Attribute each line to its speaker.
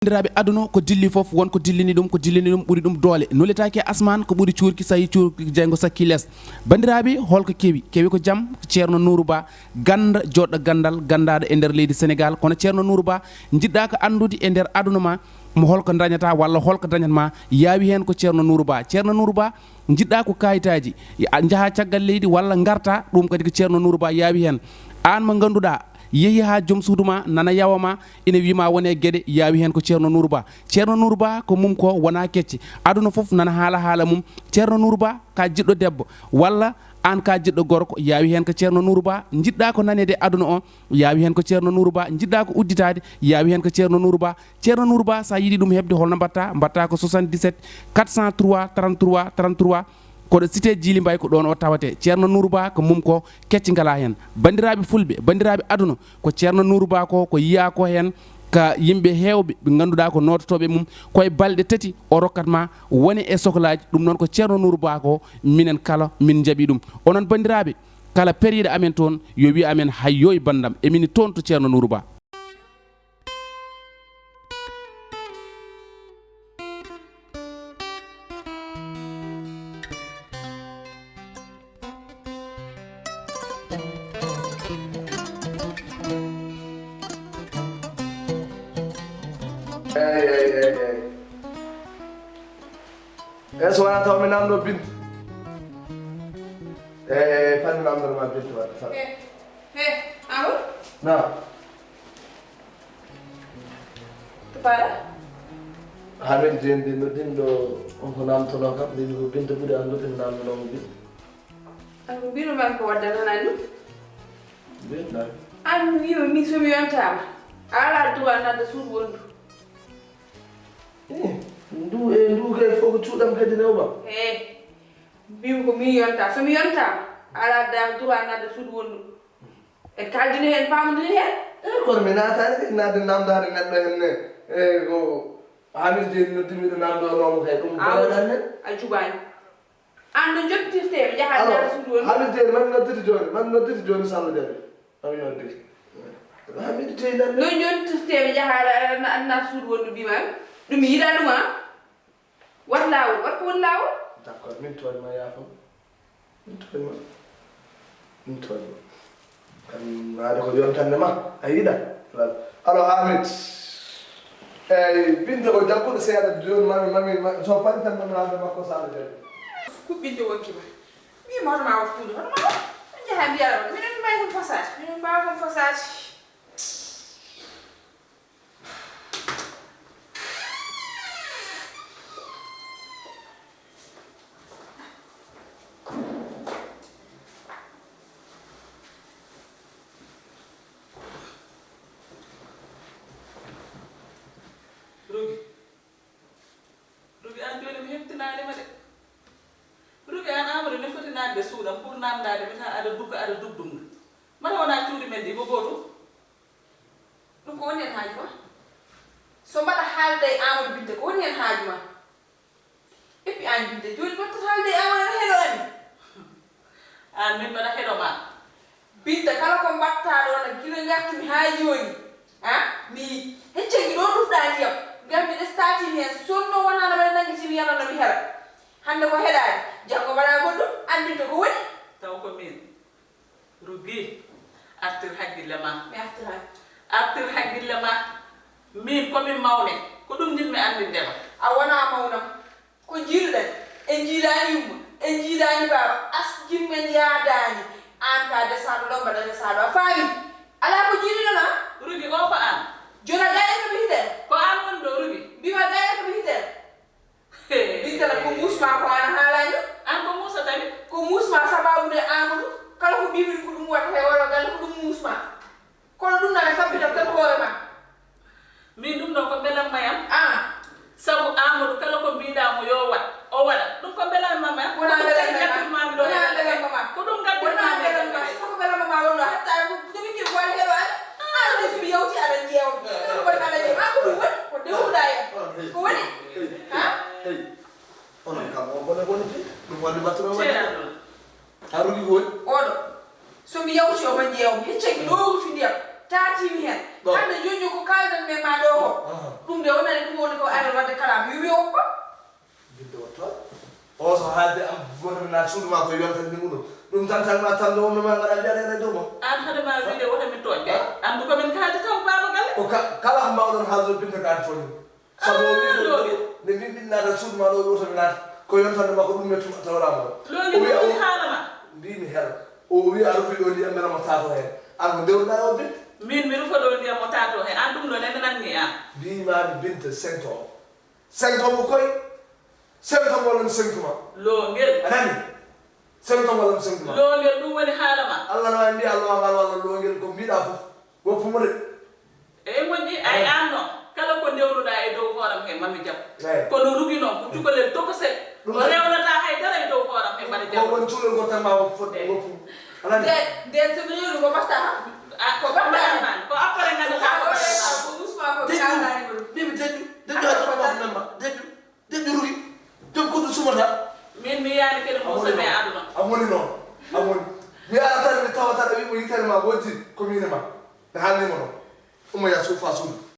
Speaker 1: Bandiraɓe aduna ko dilli fof won ko dillini ɗum ɓuri ɗum doole nolitaki asman ko ɓuri cuurki sayi cuurki jeygo sakki less bandiraɓe holko kewi ko jaam ceerno Nourou Ba ganda joɗɗo gandal gandaɗo e nder leydi Sénégal kono ceerno Nourou Ba jiɗɗa ko andude e nder aduna ma mo holko dañata walla holko dañatma yaawi hen ko ceerno Nourou Ba jiɗɗa ko kayitaji jaaha caggal leydi walla garta ɗum kadi ko ceerno Nourou Ba yaawi hen an mo ganduɗa yehi ha joom suuduma nana yawama ina wima wone gueɗe yaawi hen ko ceerno Nourou Ba ko mum ko wona kecce aduna foof nana haala mum ceerno Nourou Ba ka jiɗɗo debbo walla an ka jiɗɗo gorko yaawi hen ko ceerno Nourou Ba jiɗɗa ko nanede aduna o yaawi hen ko ceerno Nourou Ba jiɗɗa ko udditade yaawi hen ko ceerno Nourou Ba sa yiiɗi ɗum hebde holno mbatta ko 77 403 33 33 koɗo cité Djily Mbaye ko ɗon o tawate ceerno Nourou Ba ko mum ko kecci ngala hen bandiraɓe fulɓe bandiraɓe aduna ko ceerno Nourou Ba ko yiya ko hen ka yimɓe hewɓe ɓe ganduɗa ko nototoɓe mum koye balɗe tati o rokkatma woni e sohlaji ɗum noon ko ceerno Nourou Ba ko minen kala min jaaɓi ɗum onon bandiraɓe kala periɗo amen toon yo wi amen hayyo e bandam emini toon to ceerno Nourou Ba.
Speaker 2: So I told me I'm not been. Hey, I'm not been to it.
Speaker 3: Hey, Amadou?
Speaker 2: No.
Speaker 3: Para?
Speaker 2: Haven't been the nothing though. Uncle Nam to lock up. They've been to put a looking down the long bit.
Speaker 3: I'm going to make what I do.
Speaker 2: Been that.
Speaker 3: I'm you, Miss William. I'll do another food wound.
Speaker 2: Do get for two them getting over.
Speaker 3: Hey, be for me on time. So me on time. I'll do another food wound. And Cardinal and Pound in here?
Speaker 2: For me, not the number and go. I will do nothing with the number of head.
Speaker 3: I do buy. And the judge is there. I
Speaker 2: will tell man not to join. Man not to join Saturday. I will not do. I will tell them.
Speaker 3: No, you to stay. And not food would be man. Do me that one? What loud? What would loud?
Speaker 2: That got me to my apple. Into it. And I don't know Tanama. I did that. Hello, Hamid. Been to Jaco say that John Mammy, so far, and Mamma
Speaker 3: Who been to work? Me, more mouth food. You have the other. We didn't buy them for such. We didn't buy them for such.
Speaker 4: Rugi an joni mi heptinani ma de Rugi an Amadou ne foti nande suudam pour namdade mi tan ada dugdum mana wona cuuɗi men ɗi bo goto
Speaker 3: ɗum ko woni hen haaju ma so mbaɗa haalde e Amadou Binte ko woni hen haaju ma et puis an Binte joni mbaɗata haalde e Amadou heɗo ani
Speaker 4: an min mbaɗa heɗo ma
Speaker 3: Binte kala ko mbatta ɗo gila gartumi ha joni mi heccegi ɗo ɗufɗa ndiyam ngam mi ɗestatimi hen sonno wonano mbaɗa nangitimi yanano mi heɗa hande ko heɗani janggo mbaɗa goɗɗum andinte ko woni
Speaker 4: taw ko min Rugi artir haqqille ma
Speaker 3: mi artirani
Speaker 4: artir haqqille ma min komin mawne ko ɗum jinmi andindema
Speaker 3: a wona mawnam ko jiiruɗen en jiidani yumma en jiidani baba asjimmen yaadani an ka desaɗo ɗo mbaɗa desaɗo a faami ala ko jiiruɗona
Speaker 4: Rugi o ko an
Speaker 3: jona gaye ko mi hiɗen
Speaker 4: ko an woni ɗo Rugi
Speaker 3: mbima gaye ko mi hiɗen bintala ko musma ko ana haalani
Speaker 4: an ko musa tami
Speaker 3: ko musma sababude Amadou kala ko mbimini ko ɗum waɗata e oɗo galle ko ɗum musma kono ɗum nana tampita tan hoore ma
Speaker 4: min ɗum ɗo ko belammayam
Speaker 3: sabu
Speaker 4: Amadou kala ko mbiɗamo yo waɗ o waɗa ɗum ko belamma
Speaker 3: wona
Speaker 4: belamma ɗo ko ɗum
Speaker 3: wona belamma soko belamma wonno hatta jomi jiri wona heɗo ani so mi yawti aɗa ƴeewa ko woni aɗa ƴeewa ko ɗum woni ko dewuɗa en ko woni
Speaker 2: onon kam o boniti ɗum wonde battuɗo
Speaker 4: ceeɗaɗo
Speaker 2: ha Rugi ko woni
Speaker 3: oɗo so mi yawti omo ƴeewmi heccaki ɗo rufi ndiyam tatimi hen hande joni ko kaldan me ma ɗo o ɗum de wonani haade wadde kala mi wi o ko
Speaker 2: bidde watto o so haalde am goto na suudu ma ko yonta ni mudo dum tan ma tan do no ma ngara jare na do mo
Speaker 4: an hade ma wiide wota mi tojje andu ko men kaadi taw baba Galle
Speaker 2: ko kala am bawdon haaldo bidde ka toni sabo wi ne min binna da suudu ma do yoto na ko yonta ma ko dum metti tawra mo
Speaker 4: logi o haalama
Speaker 2: ndi mi hel o wi arufi do ndi amena mo tato hen an ko dewna o bit
Speaker 4: min mi rufa do ndi mo tato hen an dum do nen nan ni an
Speaker 2: bi ma binte 5 ans 5 ans mo koy 5 ans wala 5 mois
Speaker 4: lo ngel
Speaker 2: anani 5 ans wala 5 mois
Speaker 4: lo ngel dum woni haalama
Speaker 2: Allah na ndi Allah wala lo ngel ko biida fof wo fu mo de
Speaker 4: e moƴƴi ay anno kala ko ndewnuɗa e dow hooram he mami jam kono rugi noon ko cukalel toko set o rewnata haydara e dow hooram he mbaɗa jam
Speaker 2: ko won cuulel ko tan ma wo fodde wo fu anani
Speaker 3: de so mi rewi ko basta
Speaker 4: ko baɗɗaman ko après ngannduɗa ko
Speaker 3: ko usma ko kalani ko
Speaker 2: bibi deju ha do memma deju rugi dem ko du sumata
Speaker 4: min mi yaani kene musame aduna
Speaker 2: amoni non amoni mi ala tan mi tawata wi mo yitere ma wodi ko mi ne ma da halni mo no o mo ya so fa sunu